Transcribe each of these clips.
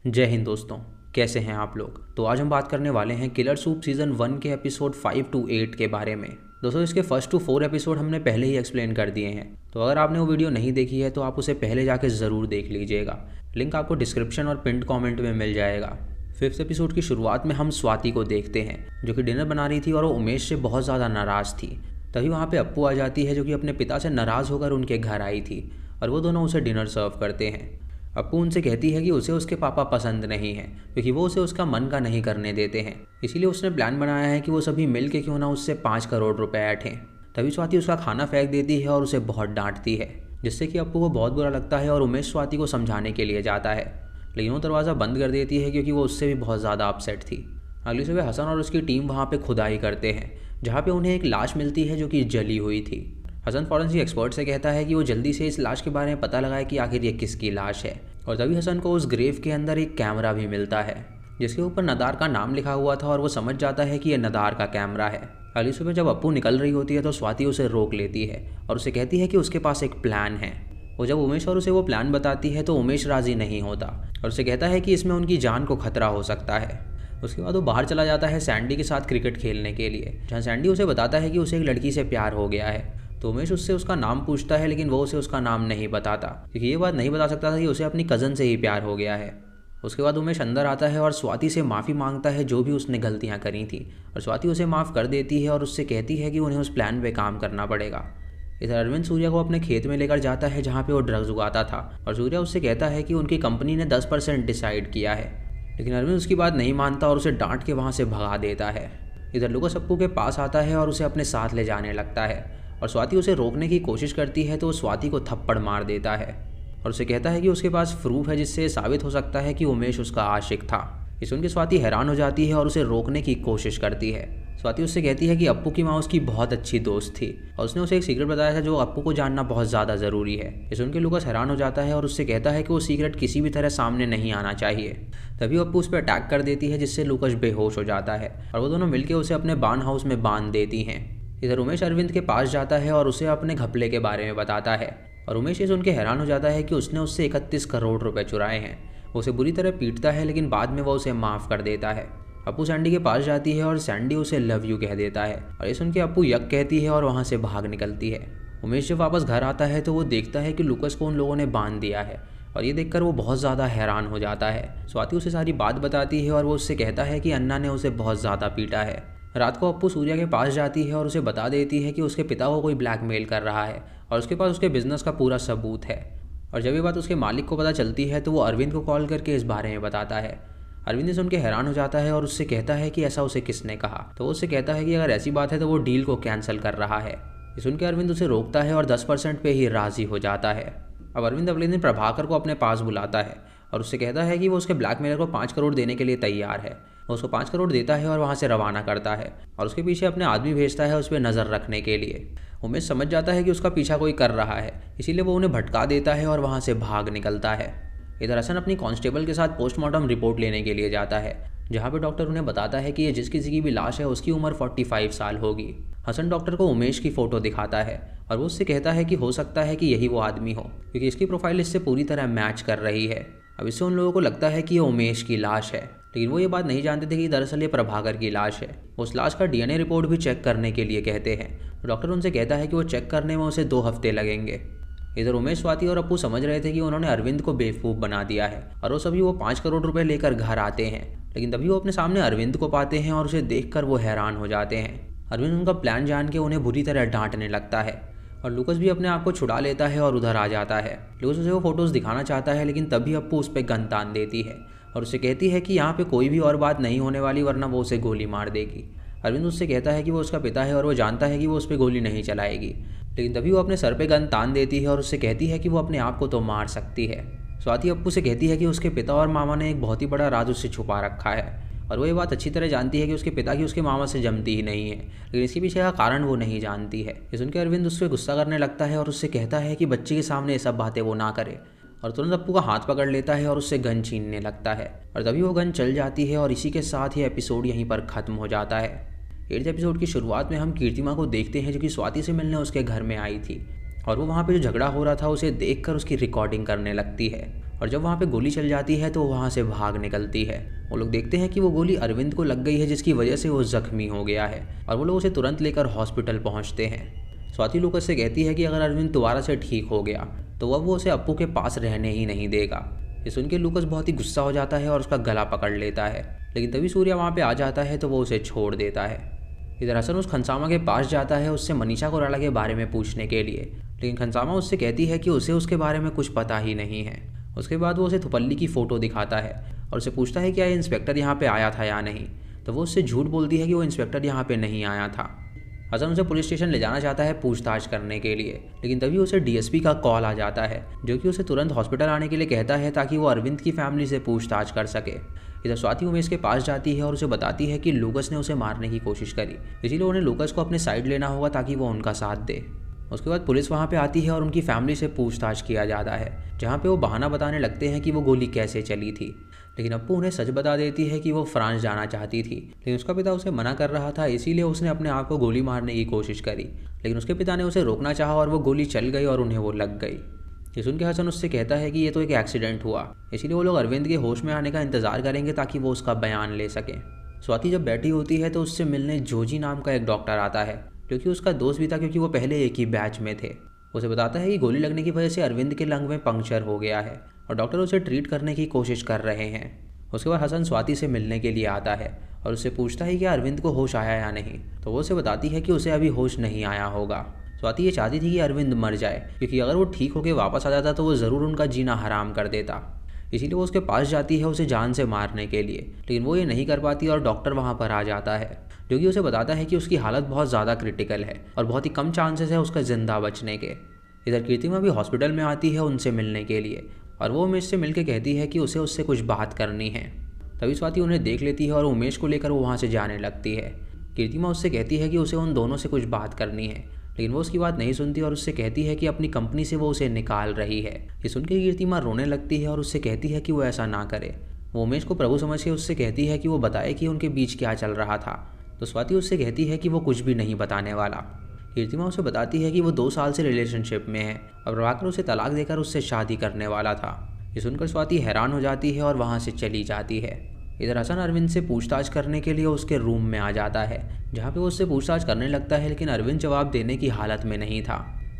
जय हिंद दोस्तों। कैसे हैं आप लोग। तो आज हम बात करने वाले हैं किलर सूप सीज़न 1 के एपिसोड 5 to 8 के बारे में। दोस्तों इसके फर्स्ट टू 4 एपिसोड हमने पहले ही एक्सप्लेन कर दिए हैं, तो अगर आपने वो वीडियो नहीं देखी है तो आप उसे पहले जाके ज़रूर देख लीजिएगा। लिंक आपको डिस्क्रिप्शन और पिंड कॉमेंट में मिल जाएगा। 5th एपिसोड की शुरुआत में हम स्वाति को देखते हैं जो कि डिनर बना रही थी और वो उमेश से बहुत ज़्यादा नाराज़ थी। तभी वहाँ पे अप्पू आ जाती है जो कि अपने पिता से नाराज़ होकर उनके घर आई थी और वो दोनों उसे डिनर सर्व करते हैं। अप्पू उनसे कहती है कि उसे उसके पापा पसंद नहीं है क्योंकि वो उसे उसका मन का नहीं करने देते हैं, इसीलिए उसने प्लान बनाया है कि वो सभी मिल के क्यों ना उससे 5 करोड़ रुपए ऐंठें। तभी स्वाति उसका खाना फेंक देती है और उसे बहुत डांटती है, जिससे कि अप्पू को बहुत बुरा लगता है और उमेश स्वाति को समझाने के लिए जाता है, लेकिन वो दरवाज़ा बंद कर देती है क्योंकि वो उससे भी बहुत ज़्यादा अपसेट थी। अगली सुबह हसन और उसकी टीम वहाँ पे खुदाई करते हैं जहाँ पे उन्हें एक लाश मिलती है जो कि जली हुई थी। हसन फॉरेंसिक एक्सपर्ट से कहता है कि वो जल्दी से इस लाश के बारे में पता लगाए कि आखिर ये किसकी लाश है, और तभी हसन को उस ग्रेव के अंदर एक कैमरा भी मिलता है जिसके ऊपर नदार का नाम लिखा हुआ था और वो समझ जाता है कि यह नदार का कैमरा है। अगली सुबह जब अप्पू निकल रही होती है तो स्वाति उसे रोक लेती है और उसे कहती है कि उसके पास एक प्लान है। वो जब उमेश और उसे वो प्लान बताती है तो उमेश राजी नहीं होता और उसे कहता है कि इसमें उनकी जान को खतरा हो सकता है। उसके बाद वो बाहर चला जाता है सैंडी के साथ क्रिकेट खेलने के लिए, जहाँ सैंडी उसे बताता है कि उसे एक लड़की से प्यार हो गया है। तो उमेश उससे उसका नाम पूछता है लेकिन वो उसे उसका नाम नहीं बताता क्योंकि ये बात नहीं बता सकता था कि उसे अपनी कज़न से ही प्यार हो गया है। उसके बाद उमेश अंदर आता है और स्वाति से माफ़ी मांगता है जो भी उसने गलतियाँ करी थी, और स्वाति उसे माफ़ कर देती है और उससे कहती है कि उन्हें उस प्लान पे काम करना पड़ेगा। इधर अरविंद सूर्या को अपने खेत में लेकर जाता है जहाँ पे वो ड्रग्स उगाता था, और सूर्या उससे कहता है कि उनकी कंपनी ने 10% डिसाइड किया है, लेकिन अरविंद उसकी बात नहीं मानता और उसे डांट के वहाँ से भगा देता है। इधर लुकास अप्पू के पास आता है और उसे अपने साथ ले जाने लगता है, और स्वाति उसे रोकने की कोशिश करती है तो वो स्वाति को थप्पड़ मार देता है और उसे कहता है कि उसके पास प्रूफ है जिससे साबित हो सकता है कि उमेश उसका आशिक था। ये सुन के स्वाति हैरान हो जाती है और उसे रोकने की कोशिश करती है। स्वाति उससे कहती है कि अप्पू की माँ उसकी बहुत अच्छी दोस्त थी और उसने उसे एक सीक्रेट बताया था जो अप्पू को जानना बहुत ज़्यादा ज़रूरी है। ये सुन के लुकास हैरान हो जाता है और उससे कहता है कि वो सीक्रेट किसी भी तरह सामने नहीं आना चाहिए। तभी अप्पू उस पर अटैक कर देती है जिससे लुकास बेहोश हो जाता है और वो दोनों मिलकर उसे अपने बार्न हाउस में बांध देती हैं। इधर उमेश अरविंद के पास जाता है और उसे अपने घपले के बारे में बताता है, और उमेश ये सुन के हैरान हो जाता है कि उसने उससे 31 करोड़ रुपए चुराए हैं। वो उसे बुरी तरह पीटता है लेकिन बाद में वो उसे माफ़ कर देता है। अप्पू सैंडी के पास जाती है और सैंडी उसे लव यू कह देता है, और ये सुन के अप्पू यक कहती है और वहाँ से भाग निकलती है। उमेश जब वापस घर आता है तो वो देखता है कि लुकास को उन लोगों ने बांध दिया है, और ये देखकर वो बहुत ज़्यादा हैरान हो जाता है। स्वाति उसे सारी बात बताती है और वो उससे कहता है कि अन्ना ने उसे बहुत ज़्यादा पीटा है। रात को अप्पू सूर्या के पास जाती है और उसे बता देती है कि उसके पिता को कोई ब्लैकमेल कर रहा है और उसके पास उसके बिजनेस का पूरा सबूत है। और जब ये बात उसके मालिक को पता चलती है तो वो अरविंद को कॉल करके इस बारे में बताता है। अरविंद सुन के हैरान हो जाता है और उससे कहता है कि ऐसा उसे किसने कहा। तो वो उससे कहता है कि अगर ऐसी बात है तो वो डील को कैंसिल कर रहा है। ये सुन के अरविंद उसे रोकता है और 10% पे ही राजी हो जाता है। अब अरविंद अगले दिन प्रभाकर को अपने पास बुलाता है और उससे कहता है कि वो उसके ब्लैकमेलर को 5 करोड़ देने के लिए तैयार है। वो उसको 5 करोड़ देता है और वहाँ से रवाना करता है और उसके पीछे अपने आदमी भेजता है उस पर नज़र रखने के लिए। उमेश समझ जाता है कि उसका पीछा कोई कर रहा है, इसीलिए वो उन्हें भटका देता है और वहाँ से भाग निकलता है। इधर हसन अपनी कांस्टेबल के साथ पोस्टमार्टम रिपोर्ट लेने के लिए जाता है, जहाँ पे डॉक्टर उन्हें बताता है कि ये जिस किसी की भी लाश है उसकी उम्र 45 साल होगी। हसन डॉक्टर को उमेश की फ़ोटो दिखाता है और वो उससे कहता है कि हो सकता है कि यही वो आदमी हो क्योंकि इसकी प्रोफाइल इससे पूरी तरह मैच कर रही है। अब इससे उन लोगों को लगता है कि ये उमेश की लाश है, लेकिन वो ये बात नहीं जानते थे कि दरअसल ये प्रभाकर की लाश है। उस लाश का डीएनए रिपोर्ट भी चेक करने के लिए कहते हैं। डॉक्टर उनसे कहता है कि वो चेक करने में उसे 2 हफ्ते लगेंगे। इधर उमेश, स्वाति और अप्पू समझ रहे थे कि उन्होंने अरविंद को बेवकूफ़ बना दिया है और वो सभी वो 5 करोड़ रुपए लेकर घर आते हैं, लेकिन तभी वो अपने सामने अरविंद को पाते हैं और उसे देखकर वो हैरान हो जाते हैं। अरविंद उनका प्लान जान के उन्हें बुरी तरह डांटने लगता है और लुकास भी अपने आप को छुड़ा लेता है और उधर आ जाता है। लुकास उसे वो फोटोज़ दिखाना चाहता है लेकिन तभी अप्पू उस पर गन तान देती है और उसे कहती है कि यहाँ पे कोई भी और बात नहीं होने वाली वरना वो उसे गोली मार देगी। अरविंद उससे कहता है कि वो उसका पिता है और वो जानता है कि वो उस पर गोली नहीं चलाएगी, लेकिन तभी वो अपने सर पे गन तान देती है और उससे कहती है कि वो अपने आप को तो मार सकती है। स्वाति अप्पू से कहती है कि उसके पिता और मामा ने एक बहुत ही बड़ा राज उससे छुपा रखा है और वो ये बात अच्छी तरह जानती है कि उसके पिता की उसके मामा से जमती ही नहीं है, लेकिन इसके पीछे का कारण वो नहीं जानती है। ये सुनकर अरविंद उससे गुस्सा करने लगता है और उससे कहता है कि बच्चे के सामने ये सब बातें वो ना करे, और तुरंत अप्पू का हाथ पकड़ लेता है और उससे गन छीनने लगता है और तभी वो गन चल जाती है और इसी के साथ ये एपिसोड यहीं पर ख़त्म हो जाता है। 8th एपिसोड की शुरुआत में हम कीर्तिमा को देखते हैं जो कि स्वाति से मिलने उसके घर में आई थी और वो वहाँ पे जो झगड़ा हो रहा था उसे देखकर उसकी रिकॉर्डिंग करने लगती है और जब वहाँ पे गोली चल जाती है तो वो वहाँ से भाग निकलती है। वो लोग देखते हैं कि वो गोली अरविंद को लग गई है, जिसकी वजह से वो जख्मी हो गया है और वो लोग उसे तुरंत लेकर हॉस्पिटल पहुँचते हैं। स्वाति लूकस से कहती है कि अगर अरविंद दोबारा से ठीक हो गया तो अब वो उसे अप्पू के पास रहने ही नहीं देगा। ये सुन के लूकस बहुत ही गुस्सा हो जाता है और उसका गला पकड़ लेता है, लेकिन तभी सूर्या वहाँ पे आ जाता है तो वो उसे छोड़ देता है। इधर हसन उस खनसामा के पास जाता है उससे मनीषा कोइराला के बारे में पूछने के लिए, लेकिन खनसामा उससे कहती है कि उसे उसके बारे में कुछ पता ही नहीं है। उसके बाद वो उसे थुपल्ली की फ़ोटो दिखाता है और उसे पूछता है क्या ये इंस्पेक्टर यहाँ पे आया था या नहीं, तो वो उससे झूठ बोलती है कि वो इंस्पेक्टर यहाँ पे नहीं आया था। हसन उसे पुलिस स्टेशन ले जाना चाहता है पूछताछ करने के लिए, लेकिन तभी उसे डीएसपी का कॉल आ जाता है जो कि उसे तुरंत हॉस्पिटल आने के लिए कहता है ताकि वो अरविंद की फैमिली से पूछताछ कर सके। इधर स्वाति उमेश के पास जाती है और उसे बताती है कि लूकस ने उसे मारने की कोशिश करी, इसीलिए उन्हें लूकस को अपने साइड लेना होगा ताकि वो उनका साथ दे। उसके बाद पुलिस वहाँ पे आती है और उनकी फैमिली से पूछताछ किया जाता है, जहाँ पे वो बहाना बताने लगते हैं कि वो गोली कैसे चली थी, लेकिन अप्पू उन्हें सच बता देती है कि वो फ्रांस जाना चाहती थी, लेकिन उसका पिता उसे मना कर रहा था, इसीलिए उसने अपने आप को गोली मारने की कोशिश करी, लेकिन उसके पिता ने उसे रोकना चाहा और वो गोली चल गई और उन्हें वो लग गई। ये सुन के हसन उससे कहता है कि ये तो एक एक्सीडेंट हुआ, इसीलिए वो लोग अरविंद के होश में आने का इंतजार करेंगे ताकि वो उसका बयान ले सकें। स्वाति जब बैठी होती है तो उससे मिलने जोजी नाम का एक डॉक्टर आता है, जो कि उसका दोस्त भी था क्योंकि वो पहले एक ही बैच में थे। उसे बताता है कि गोली लगने की वजह से अरविंद के लंग में पंक्चर हो गया है और डॉक्टर उसे ट्रीट करने की कोशिश कर रहे हैं। उसके बाद हसन स्वाति से मिलने के लिए आता है और उससे पूछता है कि अरविंद को होश आया या नहीं, तो वो उसे बताती है कि उसे अभी होश नहीं आया होगा। स्वाति ये चाहती थी कि अरविंद मर जाए, क्योंकि अगर वो ठीक होकर वापस आ जाता तो वो ज़रूर उनका जीना हराम कर देता, इसीलिए वो उसके पास जाती है उसे जान से मारने के लिए, लेकिन वो ये नहीं कर पाती और डॉक्टर वहाँ पर आ जाता है, जो कि उसे बताता है कि उसकी हालत बहुत ज़्यादा क्रिटिकल है और बहुत ही कम चांसेस है उसका ज़िंदा बचने के। इधर कीर्तिमा भी हॉस्पिटल में आती है उनसे मिलने के लिए और वो उमेश से मिलकर कहती है कि उसे उससे कुछ बात करनी है। तभी स्वाति उन्हें देख लेती है और उमेश को लेकर वो वहाँ से जाने लगती है। कीर्तिमा उससे कहती है कि उसे उन दोनों से कुछ बात करनी है, लेकिन वो उसकी बात नहीं सुनती और उससे कहती है कि अपनी कंपनी से वो उसे निकाल रही है। ये सुनकर कीर्तिमा रोने लगती है और उससे कहती है कि वो ऐसा ना करे। वो उमेश को प्रभु समझ के उससे कहती है कि वो बताए कि उनके बीच क्या चल रहा था, तो स्वाति उससे कहती है कि वो कुछ भी नहीं बताने वाला। कीर्तिमा उसे बताती है कि वो 2 साल से रिलेशनशिप में है और प्रभाकर उसे तलाक देकर उससे शादी करने वाला था। ये सुनकर स्वाति हैरान हो जाती है और वहाँ से चली जाती है। इधर हसन अरविंद से पूछताछ करने के लिए उसके रूम में आ जाता है, जहाँ पे वो उससे पूछताछ करने लगता है, लेकिन अरविंद जवाब देने की हालत में नहीं था।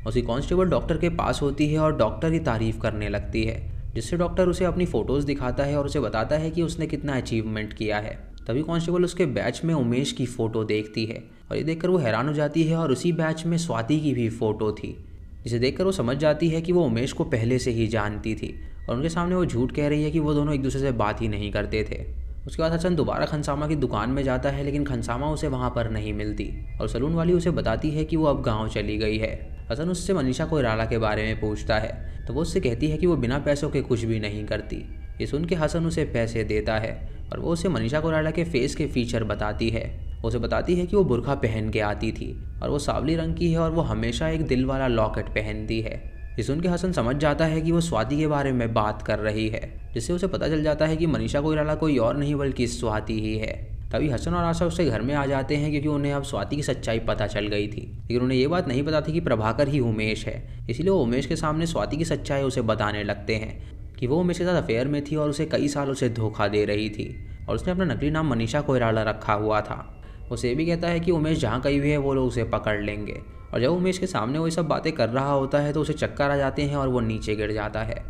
उसकी कांस्टेबल डॉक्टर के पास होती है और डॉक्टर की तारीफ करने लगती है, जिससे डॉक्टर उसे अपनी फ़ोटोज़ दिखाता है और उसे बताता है कि उसने कितना अचीवमेंट किया है। तभी कांस्टेबल उसके बैच में उमेश की फ़ोटो देखती है और ये देखकर वो हैरान हो जाती है और उसी बैच में स्वाति की भी फ़ोटो थी, जिसे देखकर वो समझ जाती है कि वो उमेश को पहले से ही जानती थी और उनके सामने वो झूठ कह रही है कि वो दोनों एक दूसरे से बात ही नहीं करते थे। उसके बाद हसन दोबारा खनसामा की दुकान में जाता है, लेकिन खनसामा उसे वहाँ पर नहीं मिलती और सलून वाली उसे बताती है कि वो अब गाँव चली गई है। हसन उससे मनीषा कोइराला के बारे में पूछता है, तो वो उससे कहती है कि वो बिना पैसों के कुछ भी नहीं करती। ये सुन के हसन उसे पैसे देता है और वो उसे मनीषा कोइराला के फेस के फीचर बताती है। उसे बताती है कि वो बुर्का पहन के आती थी और वो सांवली रंग की है और वो हमेशा एक दिल वाला लॉकेट पहनती है। ये सुन के हसन समझ जाता है कि वो स्वाति के बारे में बात कर रही है, जिससे उसे पता चल जाता है कि मनीषा कोइराला कोई और नहीं बल्कि स्वाति ही है। तभी हसन और आशा उसके घर में आ जाते हैं, क्योंकि उन्हें अब स्वाति की सच्चाई पता चल गई थी, लेकिन उन्हें ये बात नहीं पता थी कि प्रभाकर ही उमेश है। इसीलिए वो उमेश के सामने स्वाति की सच्चाई उसे बताने लगते हैं कि वो उमेश के साथ अफेयर में थी और उसे कई साल उसे धोखा दे रही थी और उसने अपना नकली नाम मनीषा कोइराला रखा हुआ था। उसे भी कहता है कि उमेश जहाँ कहीं भी है वो लोग उसे पकड़ लेंगे, और जब उमेश के सामने वो ये सब बातें कर रहा होता है तो उसे चक्कर आ जाते हैं और वो नीचे गिर जाता है।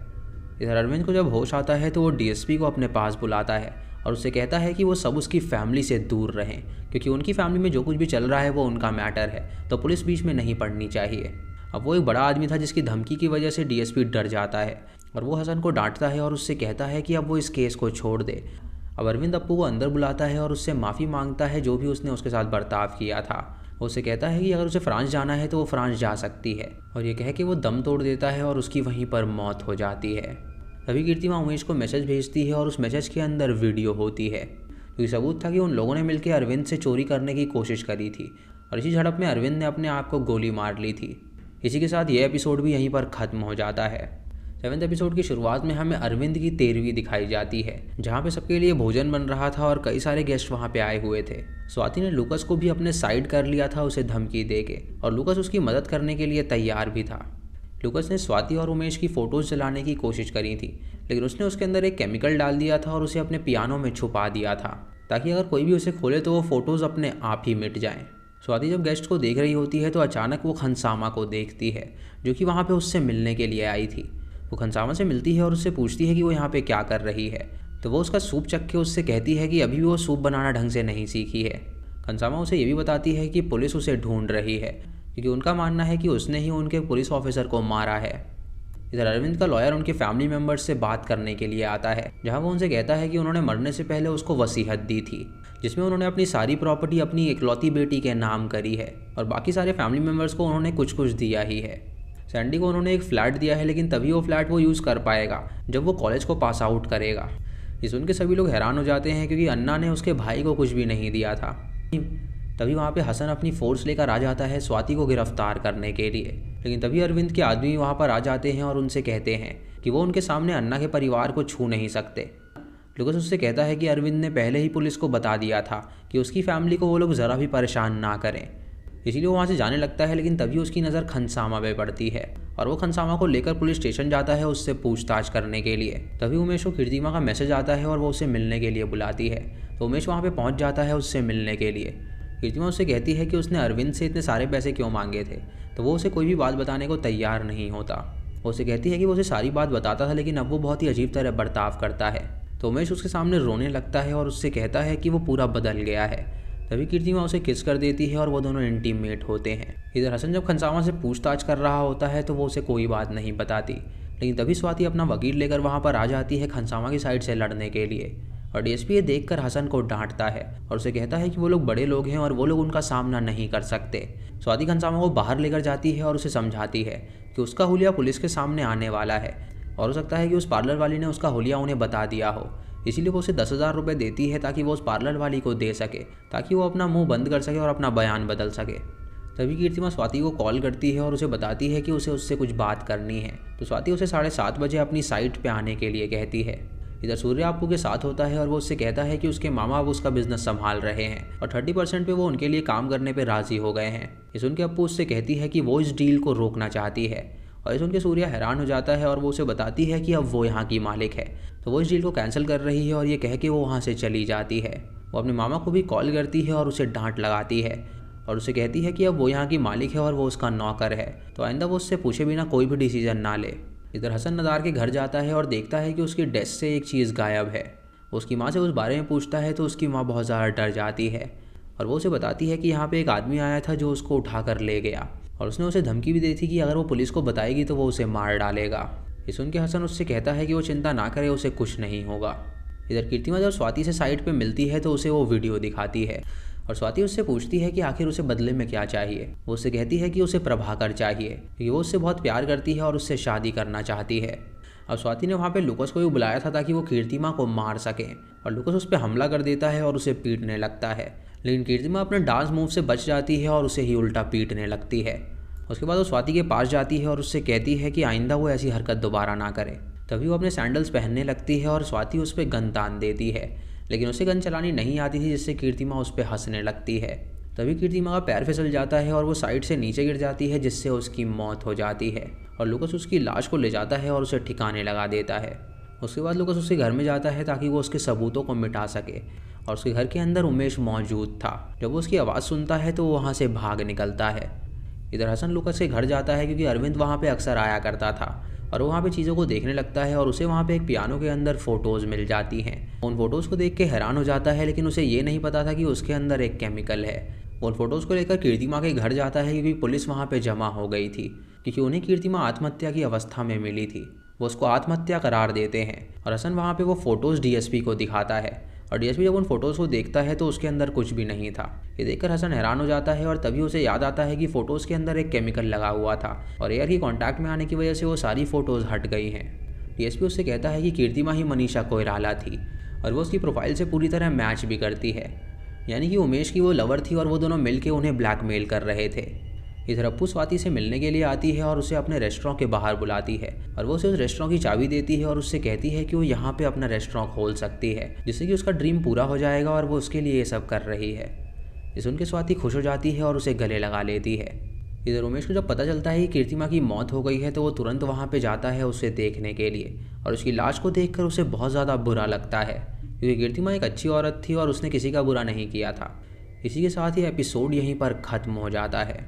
इधर अरविंद को जब होश आता है तो वो डीएसपी को अपने पास बुलाता है और उससे कहता है कि वो सब उसकी फैमिली से दूर रहें, क्योंकि उनकी फैमिली में जो कुछ भी चल रहा है वो उनका मैटर है, तो पुलिस बीच में नहीं पड़नी चाहिए। अब वो एक बड़ा आदमी था जिसकी धमकी की वजह से डीएसपी डर जाता है और वो हसन को डांटता है और उससे कहता है कि अब वो इस केस को छोड़ दे। अब अरविंद अप्पू को अंदर बुलाता है और उससे माफ़ी मांगता है जो भी उसने उसके साथ बर्ताव किया था। वो उसे कहता है कि अगर उसे फ्रांस जाना है तो वो फ्रांस जा सकती है, और ये कह के वो दम तोड़ देता है और उसकी वहीं पर मौत हो जाती है। तभी कीर्तिमा उमेश को मैसेज भेजती है और उस मैसेज के अंदर वीडियो होती है, क्योंकि सबूत था कि उन लोगों ने मिलकर अरविंद से चोरी करने की कोशिश करी थी और इसी झड़प में अरविंद ने अपने आप को गोली मार ली थी। इसी के साथ ये एपिसोड भी यहीं पर ख़त्म हो जाता है। 7वें एपिसोड की शुरुआत में हमें अरविंद की 13वीं दिखाई जाती है, जहाँ पे सबके लिए भोजन बन रहा था और कई सारे गेस्ट वहाँ पे आए हुए थे। स्वाति ने लूकस को भी अपने साइड कर लिया था उसे धमकी देके, और लूकस उसकी मदद करने के लिए तैयार भी था। लूकस ने स्वाति और उमेश की फ़ोटोज़ जलाने की कोशिश करी थी, लेकिन उसने उसके अंदर एक केमिकल डाल दिया था और उसे अपने पियानो में छुपा दिया था ताकि अगर कोई भी उसे खोले तो वो फ़ोटोज़ अपने आप ही मिट जाएं। स्वाति जब गेस्ट को देख रही होती है तो अचानक वो खनसामा को देखती है जो कि वहाँ पे उससे मिलने के लिए आई थी। वो खनसामा से मिलती है और उससे पूछती है कि वो यहाँ पे क्या कर रही है। तो वो उसका सूप चख के उससे कहती है कि अभी भी वो सूप बनाना ढंग से नहीं सीखी है। खनसामा उसे ये भी बताती है कि पुलिस उसे ढूंढ रही है क्योंकि उनका मानना है कि उसने ही उनके पुलिस ऑफिसर को मारा है। इधर अरविंद का लॉयर उनके फैमिली मेम्बर्स से बात करने के लिए आता है जहां वो उनसे कहता है कि उन्होंने मरने से पहले उसको वसीयत दी थी जिसमें उन्होंने अपनी सारी प्रॉपर्टी अपनी इकलौती बेटी के नाम करी है और बाकी सारे फैमिली मेम्बर्स को उन्होंने कुछ कुछ दिया ही है। सैंडी को उन्होंने एक फ्लैट दिया है लेकिन तभी वो फ्लैट वो यूज़ कर पाएगा जब वो कॉलेज को पास आउट करेगा। ये सुन के सभी लोग हैरान हो जाते हैं क्योंकि अन्ना ने उसके भाई को कुछ भी नहीं दिया था। तभी वहाँ पे हसन अपनी फोर्स लेकर आ जाता है स्वाति को गिरफ्तार करने के लिए, लेकिन तभी अरविंद के आदमी वहाँ पर आ जाते हैं और उनसे कहते हैं कि वो उनके सामने अन्ना के परिवार को छू नहीं सकते। लुकस उससे कहता है कि अरविंद ने पहले ही पुलिस को बता दिया था कि उसकी फैमिली को वो लोग ज़रा भी परेशान ना करें, इसीलिए वो वहाँ से जाने लगता है। लेकिन तभी उसकी नज़र खनसामा पे पड़ती है और वो खनसामा को लेकर पुलिस स्टेशन जाता है उससे पूछताछ करने के लिए। तभी उमेश को कीर्तिमा का मैसेज आता है और वो उसे मिलने के लिए बुलाती है। तो उमेश वहाँ पे पहुँच जाता है उससे मिलने के लिए। कीर्तिमा उससे कहती है कि उसने अरविंद से इतने सारे पैसे क्यों मांगे थे, तो वो उसे कोई भी बात बताने को तैयार नहीं होता। वो उसे कहती है कि वो उसे सारी बात बताता था लेकिन अब वो बहुत ही अजीब तरह बर्ताव करता है। तो उमेश उसके सामने रोने लगता है और उससे कहता है कि वो पूरा बदल गया है। तभी कीर्तिमा उसे किस कर देती है और वो दोनों इंटीमेट होते हैं। इधर हसन जब खनसामा से पूछताछ कर रहा होता है तो वो उसे कोई बात नहीं बताती, लेकिन तभी स्वाति अपना वकील लेकर वहाँ पर आ जाती है खनसामा की साइड से लड़ने के लिए। और डीएसपी ये देखकर हसन को डांटता है और उसे कहता है कि वो लोग बड़े लोग हैं और वो लोग उनका सामना नहीं कर सकते। स्वाति खनसामा को बाहर लेकर जाती है और उसे समझाती है कि उसका हुलिया पुलिस के सामने आने वाला है और हो सकता है कि उस पार्लर वाली ने उसका हुलिया उन्हें बता दिया हो, इसीलिए वो उसे 10,000 रुपये देती है ताकि वो उस पार्लर वाली को दे सके ताकि वो अपना मुंह बंद कर सके और अपना बयान बदल सके। तभी कीर्तिमा स्वाति को कॉल करती है और उसे बताती है कि उसे उससे कुछ बात करनी है। तो स्वाति उसे 7:30 बजे अपनी साइट पे आने के लिए कहती है। इधर सूर्य अप्पू के साथ होता है और वो उससे कहता है कि उसके मामा अब उसका बिजनेस संभाल रहे हैं और 30% पे वो उनके लिए काम करने पे राजी हो गए हैं। ये सुन के अप्पू उससे कहती है कि वो इस डील को रोकना चाहती है और ये सुन के सूर्य हैरान हो जाता है और वो उसे बताती है कि अब वो यहाँ की मालिक है, तो वो इस डील को कैंसिल कर रही है और ये कह के वो वहाँ से चली जाती है। वो अपने मामा को भी कॉल करती है और उसे डांट लगाती है और उसे कहती है कि अब वो यहाँ की मालिक है और वो उसका नौकर है, तो आइंदा वो उससे पूछे बिना कोई भी डिसीजन ना ले। इधर हसन नदार के घर जाता है और देखता है कि उसकी डेस्क से एक चीज़ गायब है। उसकी माँ से उस बारे में पूछता है तो उसकी माँ बहुत ज़्यादा डर जाती है और वो उसे बताती है कि यहाँ पे एक आदमी आया था जो उसको उठा कर ले गया और उसने उसे धमकी भी दी थी कि अगर वो पुलिस को बताएगी तो वो उसे मार डालेगा। ये सुन के हसन उससे कहता है कि वो चिंता ना करे, उसे कुछ नहीं होगा। इधर कीर्तिमा जब स्वाति से साइट पे मिलती है तो उसे वो वीडियो दिखाती है और स्वाति उससे पूछती है कि आखिर उसे बदले में क्या चाहिए। वो उससे कहती है कि उसे प्रभाकर चाहिए क्योंकि वो उससे बहुत प्यार करती है और उससे शादी करना चाहती है। अब स्वाति ने वहाँ पे लुकस को भी बुलाया था ताकि वो कीर्तिमा को मार सके और लुकस उस पर हमला कर देता है और उसे पीटने लगता है, लेकिन कीर्तिमा अपने डांस मूव से बच जाती है और उसे ही उल्टा पीटने लगती है। उसके बाद वो स्वाति के पास जाती है और उससे कहती है कि आइंदा वो ऐसी हरकत दोबारा ना करे। तभी वो अपने सैंडल्स पहनने लगती है और स्वाति उस पर गन तान देती है, लेकिन उसे गन चलानी नहीं आती थी जिससे कीर्तिमा उस पर हंसने लगती है। तभी कीर्तिमा का पैर फिसल जाता है और वो साइड से नीचे गिर जाती है जिससे उसकी मौत हो जाती है और लुकस उसकी लाश को ले जाता है और उसे ठिकाने लगा देता है। उसके बाद लुकस उसके घर में जाता है ताकि वो उसके सबूतों को मिटा सके और उसके घर के अंदर उमेश मौजूद था। जब वो उसकी आवाज़ सुनता है तो वो वहाँ से भाग निकलता है। इधर हसन लुकस के घर जाता है क्योंकि अरविंद वहाँ पे अक्सर आया करता था और वो वहाँ पे चीज़ों को देखने लगता है और उसे वहाँ पे एक पियानो के अंदर फ़ोटोज़ मिल जाती हैं। उन फ़ोटोज़ को देख के हैरान हो जाता है, लेकिन उसे ये नहीं पता था कि उसके अंदर एक केमिकल है। उन फ़ोटोज़ को लेकर कीर्तिमा के घर जाता है क्योंकि पुलिस वहाँ पे जमा हो गई थी, क्योंकि उन्हें कीर्तिमा आत्महत्या की अवस्था में मिली थी। वो उसको आत्महत्या करार देते हैं और हसन वहाँ पे वो फ़ोटोज़ डीएसपी को दिखाता है और डीएसपी जब उन फ़ोटोज़ को देखता है तो उसके अंदर कुछ भी नहीं था। ये देखकर हसन हैरान हो जाता है और तभी उसे याद आता है कि फ़ोटोज़ के अंदर एक केमिकल लगा हुआ था और एयर की कॉन्टैक्ट में आने की वजह से वो सारी फ़ोटोज़ हट गई हैं। डीएसपी उससे कहता है कि कीर्तिमा ही मनीषा कोइराला थी और वो उसकी प्रोफाइल से पूरी तरह मैच भी करती है, यानी कि उमेश की वो लवर थी और वो दोनों मिलकर उन्हें ब्लैकमेल कर रहे थे। इधर अप्पू स्वाति से मिलने के लिए आती है और उसे अपने रेस्टोरेंट के बाहर बुलाती है और वो उसे उस रेस्टोरेंट की चाबी देती है और उससे कहती है कि वो यहाँ पे अपना रेस्टोरेंट खोल सकती है, जिससे कि उसका ड्रीम पूरा हो जाएगा और वो उसके लिए ये सब कर रही है। ये सुन के स्वाति खुश हो जाती है और उसे गले लगा लेती है। इधर उमेश को जब पता चलता है कि कीर्तिमा की मौत हो गई है तो वो तुरंत वहाँ पे जाता है उसे देखने के लिए, और उसकी लाश को देखकर उसे बहुत ज़्यादा बुरा लगता है, क्योंकि कीर्तिमा एक अच्छी औरत थी और उसने किसी का बुरा नहीं किया था। इसी के साथ ही एपिसोड यहीं पर ख़त्म हो जाता है।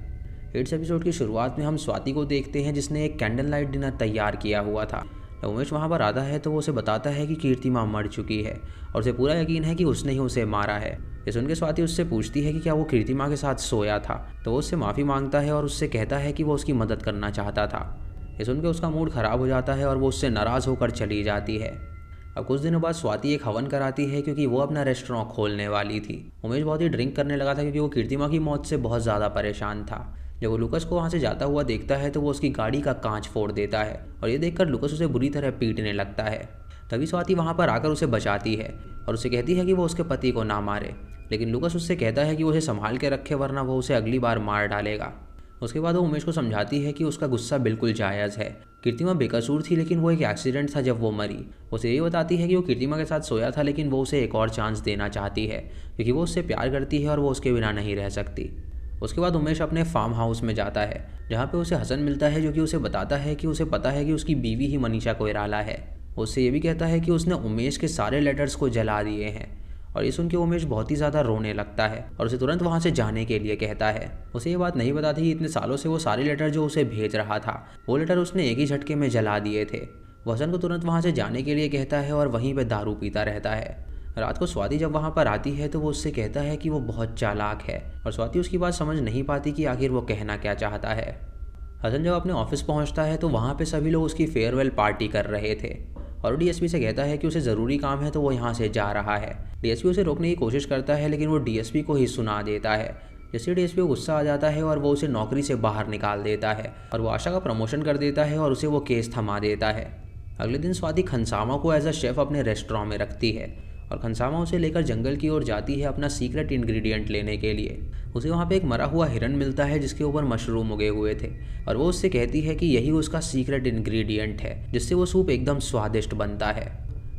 8th एपिसोड की शुरुआत में हम स्वाति को देखते हैं जिसने एक कैंडल लाइट डिनर तैयार किया हुआ था। जब उमेश वहाँ पर आता है तो वो उसे बताता है कि कीर्तिमा मर चुकी है और उसे पूरा यकीन है कि उसने ही उसे मारा है। ये सुन के स्वाति उससे पूछती है कि क्या वो कीर्तिमा के साथ सोया था, तो वो उससे माफ़ी मांगता है और उससे कहता है कि वो उसकी मदद करना चाहता था। ये सुन के उसका मूड ख़राब हो जाता है और वो उससे नाराज़ होकर चली जाती है। अब कुछ दिनों बाद स्वाति एक हवन कराती है क्योंकि वो अपना रेस्टोरेंट खोलने वाली थी। उमेश बहुत ही ड्रिंक करने लगा था क्योंकि वो कीर्तिमा की मौत से बहुत ज़्यादा परेशान था। जब वो लुकस को वहाँ से जाता हुआ देखता है तो वो उसकी गाड़ी का कांच फोड़ देता है और ये देखकर लुकस उसे बुरी तरह पीटने लगता है। तभी स्वाति वहाँ पर आकर उसे बचाती है और उसे कहती है कि वो उसके पति को ना मारे, लेकिन लुकस उससे कहता है कि वो उसे संभाल के रखे वरना वो उसे अगली बार मार डालेगा। उसके बाद वो उमेश को समझाती है कि उसका गुस्सा बिल्कुल जायज़ है। कीर्तिमा बेकसूर थी लेकिन वो एक एक्सीडेंट था जब वो मरी। उसे ये बताती है कि वो कीर्तिमा के साथ सोया था लेकिन वो उसे एक और चांस देना चाहती है क्योंकि वो उससे प्यार करती है और वो उसके बिना नहीं रह सकती। उसके बाद उमेश अपने फार्म हाउस में जाता है जहाँ पे उसे हसन मिलता है जो कि उसे बताता है कि उसे पता है कि उसकी बीवी ही मनीषा कोइराला है। उससे ये भी कहता है कि उसने उमेश के सारे लेटर्स को जला दिए हैं, और ये सुन के उमेश बहुत ही ज़्यादा रोने लगता है और उसे तुरंत वहाँ से जाने के लिए कहता है। उसे ये बात नहीं बताती कि इतने सालों से वो सारे लेटर जो उसे भेज रहा था वो लेटर उसने एक ही झटके में जला दिए थे। वो हसन को तुरंत वहाँ से जाने के लिए कहता है और वहीं पर दारू पीता रहता है। रात को स्वाति जब वहाँ पर आती है तो वो उससे कहता है कि वो बहुत चालाक है और स्वाति उसकी बात समझ नहीं पाती कि आखिर वो कहना क्या चाहता है। हसन जब अपने ऑफिस पहुँचता है तो वहाँ पे सभी लोग उसकी फेयरवेल पार्टी कर रहे थे और डीएसपी से कहता है कि उसे ज़रूरी काम है तो वो यहाँ से जा रहा है। डीएसपी उसे रोकने की कोशिश करता है लेकिन वो डीएसपी को ही सुना देता है, जिससे डीएसपी को गुस्सा आ जाता है और वो उसे नौकरी से बाहर निकाल देता है और वो आशा का प्रमोशन कर देता है और उसे वो केस थमा देता है। अगले दिन स्वाति खनसामा को एज अ शेफ़ अपने रेस्टोरेंट में रखती है और खनसामा उसे लेकर जंगल की ओर जाती है अपना सीक्रेट इंग्रेडिएंट लेने के लिए। उसे वहाँ पे एक मरा हुआ हिरन मिलता है जिसके ऊपर मशरूम उगे हुए थे और वो उससे कहती है कि यही उसका सीक्रेट इंग्रेडिएंट है जिससे वो सूप एकदम स्वादिष्ट बनता है।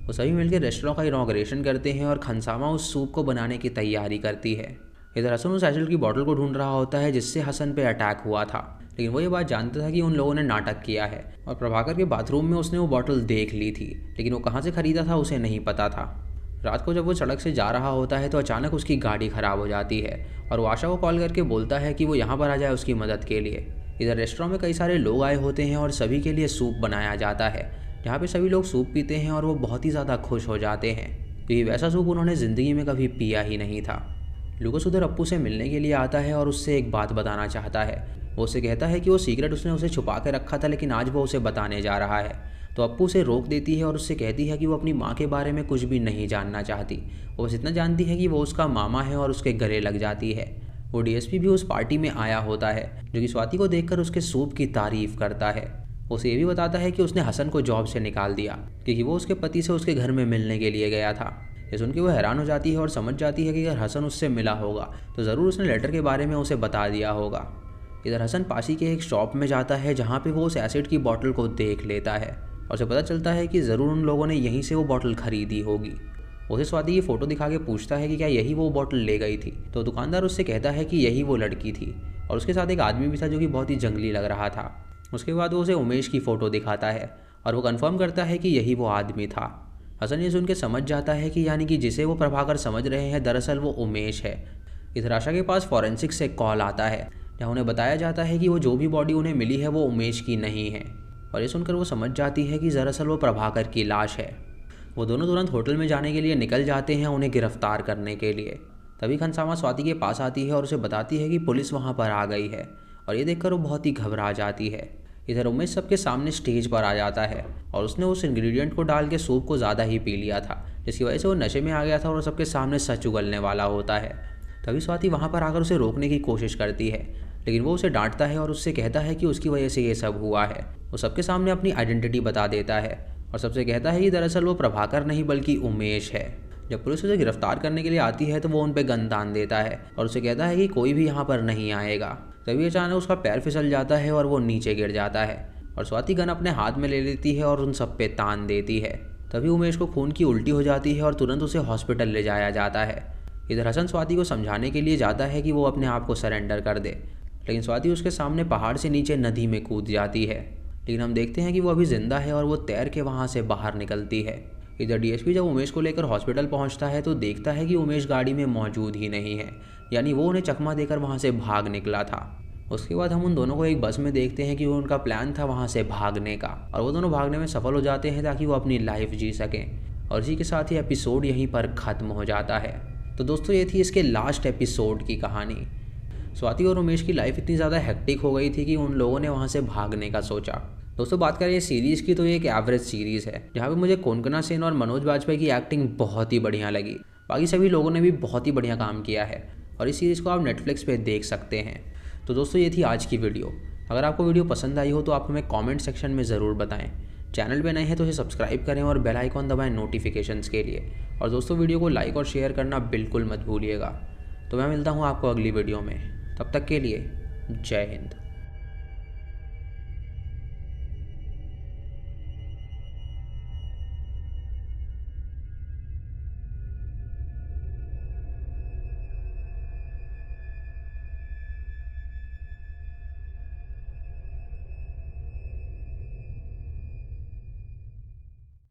वो सभी मिलकर रेस्टोरेंट का इनॉग्रेशन करते हैं और खनसामा उस सूप को बनाने की तैयारी करती है। इधर हसन उस एसिड की बॉटल को ढूंढ रहा होता है जिससे हसन पे अटैक हुआ था, लेकिन वो ये बात जानता था कि उन लोगों ने नाटक किया है और प्रभाकर के बाथरूम में उसने वो बॉटल देख ली थी, लेकिन वो कहाँ से ख़रीदा था उसे नहीं पता था। रात को जब वो सड़क से जा रहा होता है तो अचानक उसकी गाड़ी ख़राब हो जाती है और वो आशा को कॉल करके बोलता है कि वो यहाँ पर आ जाए उसकी मदद के लिए। इधर रेस्टोरेंट में कई सारे लोग आए होते हैं और सभी के लिए सूप बनाया जाता है, जहाँ पे सभी लोग सूप पीते हैं और वो बहुत ही ज़्यादा खुश हो जाते हैं क्योंकि वैसा सूप उन्होंने ज़िंदगी में कभी पिया ही नहीं था। लुकस उधर अप्पू से मिलने के लिए आता है और उससे एक बात बताना चाहता है। वो उससे कहता है कि वो सीक्रेट उसने उसे छुपा के रखा था लेकिन आज वो उसे बताने जा रहा है। तो अप्पू उसे रोक देती है और उससे कहती है कि वो अपनी माँ के बारे में कुछ भी नहीं जानना चाहती। वो बस इतना जानती है कि वो उसका मामा है और उसके गले लग जाती है। वो डीएसपी भी उस पार्टी में आया होता है जो कि स्वाति को देखकर उसके सूप की तारीफ करता है। उसे ये भी बताता है कि उसने हसन को जॉब से निकाल दिया क्योंकि वो उसके पति से उसके घर में मिलने के लिए गया था। ये सुन के वो हैरान हो जाती है और समझ जाती है कि अगर हसन उससे मिला होगा तो ज़रूर उसने लेटर के बारे में उसे बता दिया होगा। इधर हसन पासी के एक शॉप में जाता है जहाँ पे वो उस एसिड की बोतल को देख लेता है और उसे पता चलता है कि ज़रूर उन लोगों ने यहीं से वो बोतल खरीदी होगी। उसे स्वाति ये फ़ोटो दिखा के पूछता है कि क्या यही वो बोतल ले गई थी, तो दुकानदार उससे कहता है कि यही वो लड़की थी और उसके साथ एक आदमी भी था जो कि बहुत ही जंगली लग रहा था। उसके बाद वो उसे उमेश की फ़ोटो दिखाता है और वो कन्फर्म करता है कि यही वो आदमी था। हसन ये सुन के समझ जाता है कि यानी कि जिसे वो प्रभाकर समझ रहे हैं दरअसल वो उमेश है। इधर आशा के पास फॉरेंसिक से कॉल आता है जहाँ उन्हें बताया जाता है कि वो जो भी बॉडी उन्हें मिली है वो उमेश की नहीं है, और ये सुनकर वो समझ जाती है कि दरअसल वो प्रभाकर की लाश है। वो दोनों तुरंत होटल में जाने के लिए निकल जाते हैं उन्हें गिरफ्तार करने के लिए। तभी खनसामा स्वाति के पास आती है और उसे बताती है कि पुलिस वहाँ पर आ गई है, और ये देखकर वो बहुत ही घबरा जाती है। इधर उमेश सबके सामने स्टेज पर आ जाता है और उसने उस इंग्रेडिएंट को डाल के सूप को ज़्यादा ही पी लिया था, जिसकी वजह से वो नशे में आ गया था और सबके सामने सच उगलने वाला होता है। तभी स्वाति वहाँ पर आकर उसे रोकने की कोशिश करती है, लेकिन वो उसे डांटता है और उससे कहता है कि उसकी वजह से ये सब हुआ है। वो सबके सामने अपनी आइडेंटिटी बता देता है और सबसे कहता है कि दरअसल वो प्रभाकर नहीं बल्कि उमेश है। जब पुलिस उसे गिरफ्तार करने के लिए आती है तो वो उन पर गन तान देता है और उसे कहता है कि कोई भी यहाँ पर नहीं आएगा। तभी अचानक उसका पैर फिसल जाता है और वो नीचे गिर जाता है और स्वाति गन अपने हाथ में ले लेती है और उन सब पे तान देती है। तभी उमेश को खून की उल्टी हो जाती है और तुरंत उसे हॉस्पिटल ले जाया जाता है। इधर हसन स्वाति को समझाने के लिए जाता है कि वो अपने आप को सरेंडर कर दे, लेकिन स्वाति उसके सामने पहाड़ से नीचे नदी में कूद जाती है। लेकिन हम देखते हैं कि वो अभी जिंदा है और वो तैर के वहाँ से बाहर निकलती है। इधर डीएसपी जब उमेश को लेकर हॉस्पिटल पहुँचता है तो देखता है कि उमेश गाड़ी में मौजूद ही नहीं है, यानी वो उन्हें चकमा देकर वहाँ से भाग निकला था। उसके बाद हम उन दोनों को एक बस में देखते हैं कि वो उनका प्लान था वहाँ से भागने का, और वो दोनों भागने में सफल हो जाते हैं ताकि वो अपनी लाइफ जी सकें। और इसी के साथ ही एपिसोड यहीं पर ख़त्म हो जाता है। तो दोस्तों ये थी इसके लास्ट एपिसोड की कहानी। स्वाति और उमेश की लाइफ इतनी ज़्यादा हेक्टिक हो गई थी कि उन लोगों ने वहाँ से भागने का सोचा। दोस्तों बात करें सीरीज़ की तो ये एक एवरेज सीरीज़ है, जहाँ पे मुझे कोंकणा सेन और मनोज बाजपेयी की एक्टिंग बहुत ही बढ़िया लगी। बाकी सभी लोगों ने भी बहुत ही बढ़िया काम किया है और इस सीरीज़ को आप नेटफ्लिक्स पे देख सकते हैं। तो दोस्तों ये थी आज की वीडियो। अगर आपको वीडियो पसंद आई हो तो आप हमें कमेंट सेक्शन में ज़रूर बताएं। चैनल पे नए हैं तो इसे सब्सक्राइब करें और बेल आइकॉन दबाएं नोटिफिकेशंस के लिए। और दोस्तों वीडियो को लाइक और शेयर करना बिल्कुल मत भूलिएगा। तो मैं मिलता हूँ आपको अगली वीडियो में, तब तक के लिए जय हिंद।